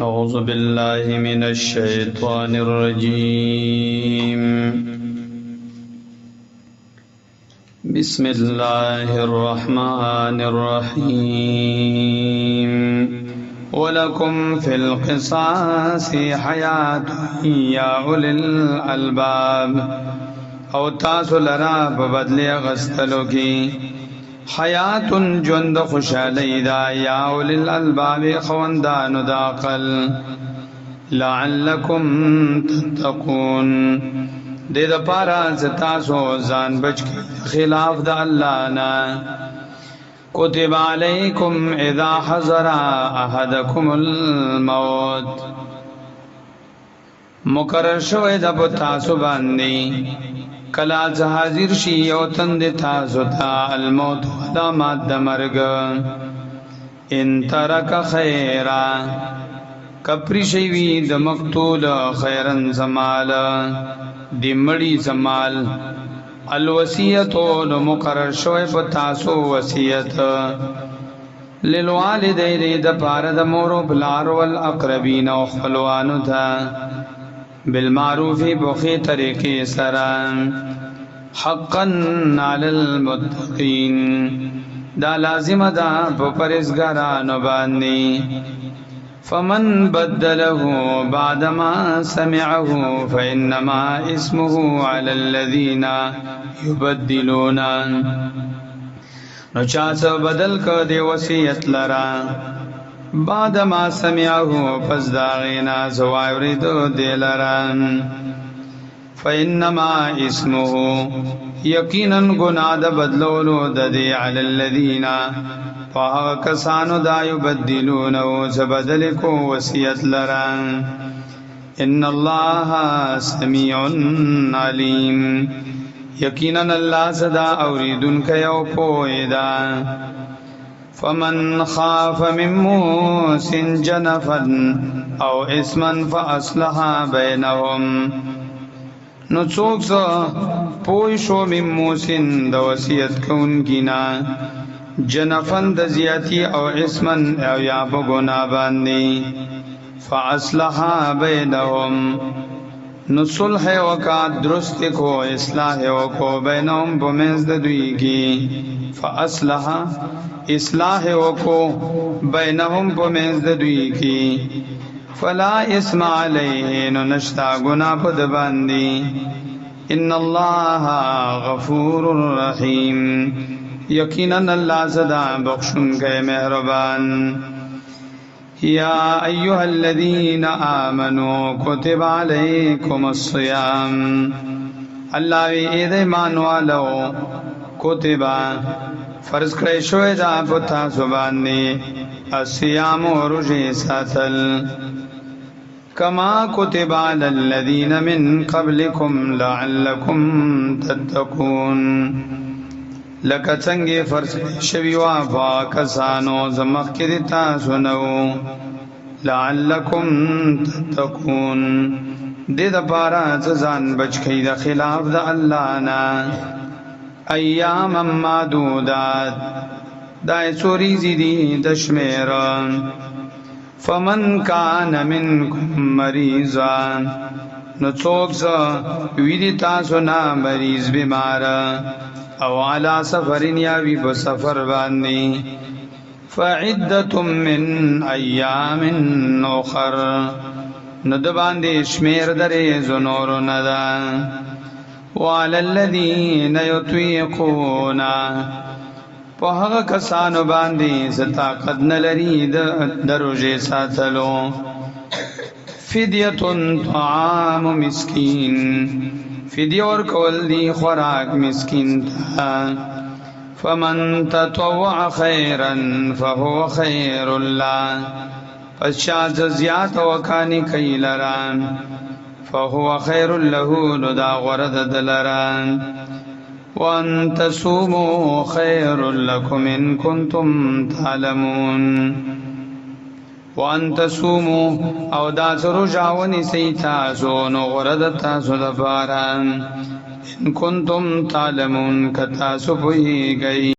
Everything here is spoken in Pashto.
أعوذ بالله من الشيطان الرجيم. بسم الله الرحمن الرحيم. ولكم في القصاص حياة يا أولي الألباب. او تاسو لرا په بدلی غستلو کی حیات جند خوشالی دا یا اولی الالباب خواندانو دا عقل لعلکم تتقون دے دا پارا ستاسو زان بچ کی خلاف دا اللہ نا کتب علیکم اذا حضر احدکم الموت مقرر شوئے دا پتاسو باندی کلا حاضر شی او تند تاسو تا الموت علامات د مرګ ان ترک خیرا کپری شی وی د مقتول خیرن زمال دی مړی زمال الوصیت نو مقرر شوی په تاسو وصیت للوالدین د پاره د مور او بلار او الاقربین او خپلوانو ته بالمعروف بخی طریقے سران حقا علی المتقین دا لازم دا پرزگارانو باندی فمن بدله بعدما سمعه فإنما اسمه على الذين يبدلون نو چاہتا بدل کا دے وصیت لرا بعد ما سمعه پس داغینا زوائردو دیلران فإنما اسمه یقینا گناہ دا بدلولو دا دی علی الذین فاغ کسانو دا یبدلونو زبدلکو وسیعت لران ان اللہ سمیع علیم یقینا اللہ صدا اوریدن کیو پوئیدا فمن خاف من موس جنفا او اسما فاصلح بینهم نو څوک پوی شو من موسن د وصیت کون کینا جنفن د زیاتی او اسما او یا په ګنا باندې فاصلح بینهم نو صلح وکا درست کو اصلاح وکو بینهم بمنز د دوی کی فاصلح اصلاح وکو بینهم بمنز د دوی کی فلا اسم علیه نو نشتا گنا پد باندی ان اللہ غفور رحیم یقینا اللہ صدا بخشن کے مہربان یا ایها الذین آمنوا کتب علیکم الصیام اللہ وی اید ایمان والو کتبا فرض کرے شوئے دا پتا سبانی الصیام و رجی ساتل کما کتب علی الذین من قبلکم لعلکم تتقون لکه څنګه فرض شوی وا کسانو زمخ کې تاسو نو لعلکم تتقون دې د پارا ځان بچ کړئ د خلاف د الله نه ایام معدودات دای سوری زیدی د شمیر فمن کان منکم مریضا نو څوک ویدی تاسو نه مریض بیمار او علا سفرین یا وی په سفر باندې فعدت من ایام اخر نو د باندې شمیر درې زنور ندا وعلى الذين يطيقون په هغه کسانو باندې طاقت نه لري د روزه ساتلو فدیه طعام مسکین فدیه ور کول دی خوراک مسکین تا فمن تطوع خیرا فهو خیر الله پس شاز زیات وکانی کیلران فهو خیر له ندا غرد دلران وان تصوموا خیر لكم ان کنتم تعلمون وان تصوموا او دا رجاونی سیتاسو نو غرد تاسو دفاران ان کنتم تعلمون کتاسو پوئی گئی